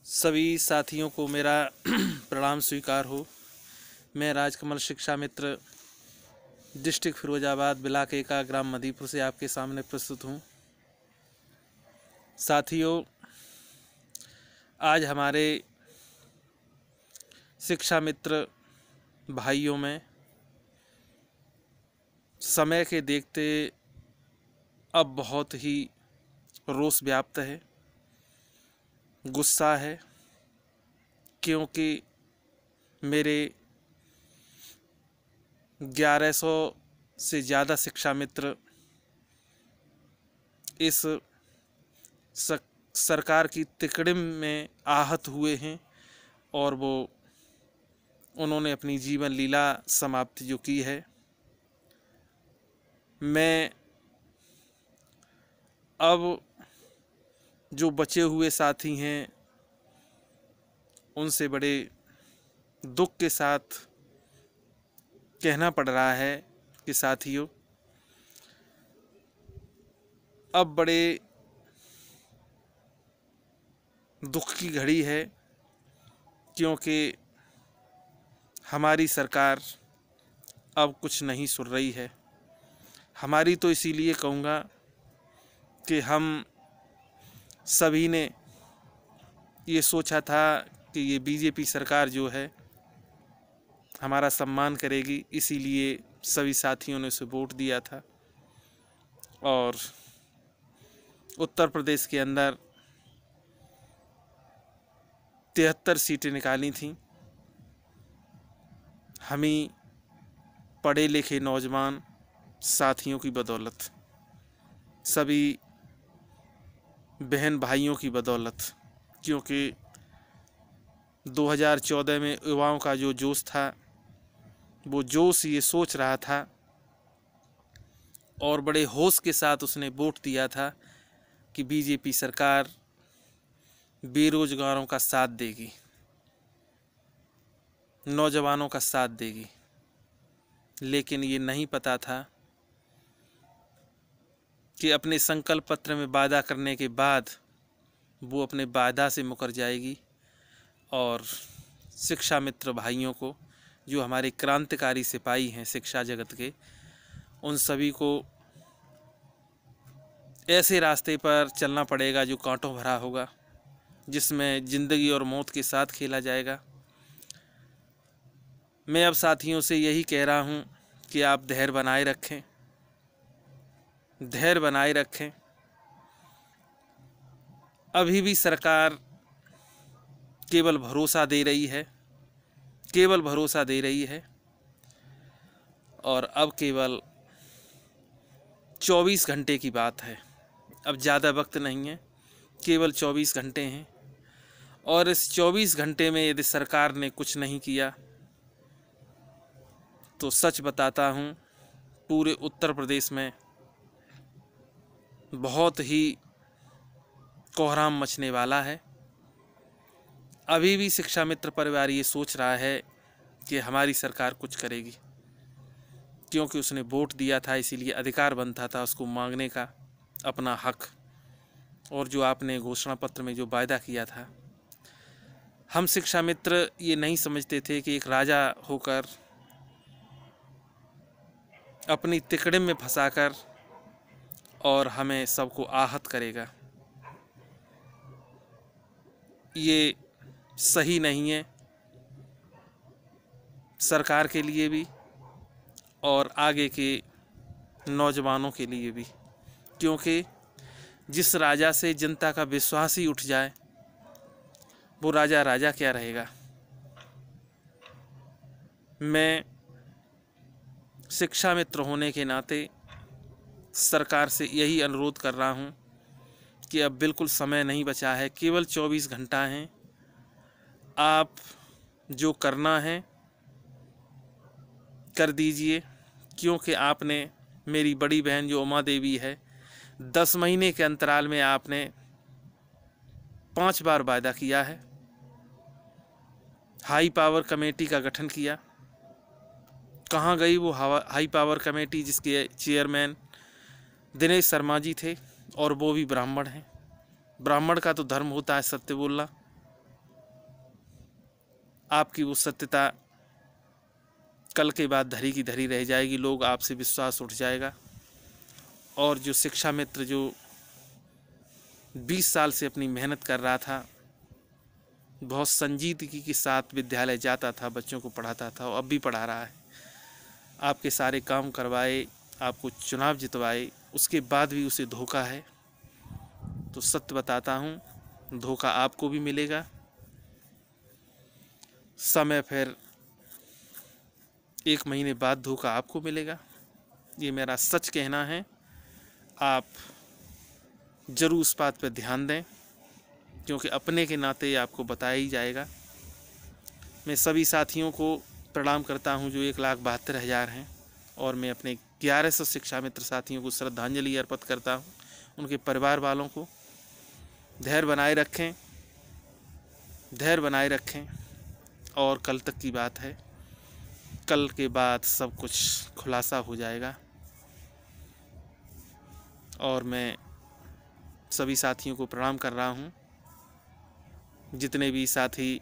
सभी साथियों को मेरा प्रणाम स्वीकार हो। मैं राजकमल शिक्षा मित्र डिस्ट्रिक्ट फिरोजाबाद इलाके का ग्राम मदीपुर से आपके सामने प्रस्तुत हूँ। साथियों, आज हमारे शिक्षा मित्र भाइयों में समय के देखते अब बहुत ही रोष व्याप्त है, गुस्सा है, क्योंकि मेरे 1100 से ज़्यादा शिक्षा मित्र इस सरकार की तिकड़म में आहत हुए हैं और उन्होंने अपनी जीवन लीला समाप्ति जो की है। मैं अब जो बचे हुए साथी हैं उनसे बड़े दुख के साथ कहना पड़ रहा है कि साथियों, अब बड़े दुख की घड़ी है, क्योंकि हमारी सरकार अब कुछ नहीं सुन रही है। हमारी तो इसीलिए कहूँगा कि हम सभी ने ये सोचा था कि ये बीजेपी सरकार जो है हमारा सम्मान करेगी, इसीलिए सभी साथियों ने उसे वोट दिया था और उत्तर प्रदेश के अंदर 73 सीटें निकाली थीं। हम ही पढ़े लिखे नौजवान साथियों की बदौलत, सभी बहन भाइयों की बदौलत, क्योंकि 2014 में युवाओं का जो जोश था, वो जोश ये सोच रहा था और बड़े होश के साथ उसने वोट दिया था कि बीजेपी सरकार बेरोजगारों का साथ देगी, नौजवानों का साथ देगी। लेकिन ये नहीं पता था कि अपने संकल्प पत्र में वादा करने के बाद वो अपने वादा से मुकर जाएगी और शिक्षा मित्र भाइयों को, जो हमारे क्रांतिकारी सिपाही हैं शिक्षा जगत के, उन सभी को ऐसे रास्ते पर चलना पड़ेगा जो कांटों भरा होगा, जिसमें ज़िंदगी और मौत के साथ खेला जाएगा। मैं अब साथियों से यही कह रहा हूँ कि आप धैर्य बनाए रखें, धैर्य बनाए रखें। अभी भी सरकार केवल भरोसा दे रही है, केवल भरोसा दे रही है और अब केवल 24 घंटे की बात है। अब ज़्यादा वक्त नहीं है, केवल 24 घंटे हैं और इस 24 घंटे में यदि सरकार ने कुछ नहीं किया तो सच बताता हूँ, पूरे उत्तर प्रदेश में बहुत ही कोहराम मचने वाला है। अभी भी शिक्षा मित्र परिवार ये सोच रहा है कि हमारी सरकार कुछ करेगी, क्योंकि उसने वोट दिया था, इसीलिए अधिकार बनता था उसको मांगने का अपना हक, और जो आपने घोषणा पत्र में जो वायदा किया था। हम शिक्षा मित्र ये नहीं समझते थे कि एक राजा होकर अपनी तिकड़म में फंसाकर और हमें सबको आहत करेगा। ये सही नहीं है सरकार के लिए भी और आगे के नौजवानों के लिए भी, क्योंकि जिस राजा से जनता का विश्वास ही उठ जाए, वो राजा राजा क्या रहेगा। मैं शिक्षा मित्र होने के नाते सरकार से यही अनुरोध कर रहा हूँ कि अब बिल्कुल समय नहीं बचा है, केवल 24 घंटा हैं। आप जो करना है कर दीजिए, क्योंकि आपने, मेरी बड़ी बहन जो उमा देवी है, 10 महीने के अंतराल में आपने 5 बार वायदा किया है। हाई पावर कमेटी का गठन किया, कहाँ गई वो हाई पावर कमेटी जिसके चेयरमैन दिनेश शर्मा जी थे, और वो भी ब्राह्मण हैं। ब्राह्मण का तो धर्म होता है सत्य बोलना। आपकी वो सत्यता कल के बाद धरी की धरी रह जाएगी, लोग आपसे विश्वास उठ जाएगा। और जो शिक्षा मित्र जो 20 साल से अपनी मेहनत कर रहा था, बहुत संजीदगी के साथ विद्यालय जाता था, बच्चों को पढ़ाता था, और अब भी पढ़ा रहा है, आपके सारे काम करवाए, आपको चुनाव जितवाए, उसके बाद भी उसे धोखा है, तो सत्य बताता हूँ, धोखा आपको भी मिलेगा। समय फिर 1 महीने बाद धोखा आपको मिलेगा, ये मेरा सच कहना है। आप ज़रूर उस बात पर ध्यान दें, क्योंकि अपने के नाते आपको बताया ही जाएगा। मैं सभी साथियों को प्रणाम करता हूं जो 1,72,000 हैं, और मैं अपने 1100 शिक्षा मित्र साथियों को श्रद्धांजलि अर्पित करता हूं, उनके परिवार वालों को। धैर्य बनाए रखें, धैर्य बनाए रखें, और कल तक की बात है, कल के बाद सब कुछ खुलासा हो जाएगा। और मैं सभी साथियों को प्रणाम कर रहा हूं, जितने भी साथी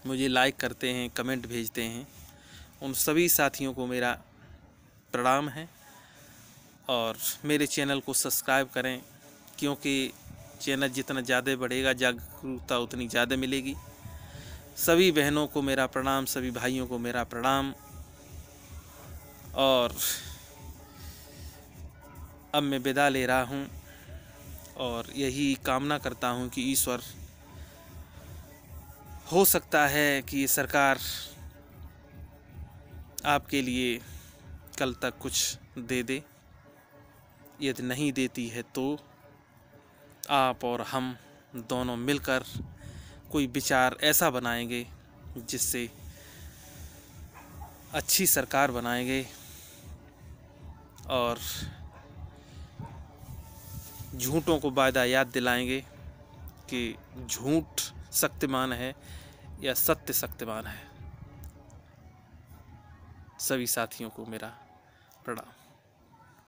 मुझे लाइक करते हैं, कमेंट भेजते हैं, उन सभी साथियों को मेरा प्रणाम है। और मेरे चैनल को सब्सक्राइब करें, क्योंकि चैनल जितना ज़्यादा बढ़ेगा, जागरूकता उतनी ज़्यादा मिलेगी। सभी बहनों को मेरा प्रणाम, सभी भाइयों को मेरा प्रणाम। और अब मैं विदा ले रहा हूँ, और यही कामना करता हूँ कि ईश्वर, हो सकता है कि ये सरकार आपके लिए कल तक कुछ दे दे। यदि नहीं देती है तो आप और हम दोनों मिलकर कोई विचार ऐसा बनाएंगे जिससे अच्छी सरकार बनाएंगे, और झूठों को वायदा याद दिलाएंगे कि झूठ शक्तिमान है या सत्य शक्तिमान है। सभी साथियों को मेरा प्रणाम।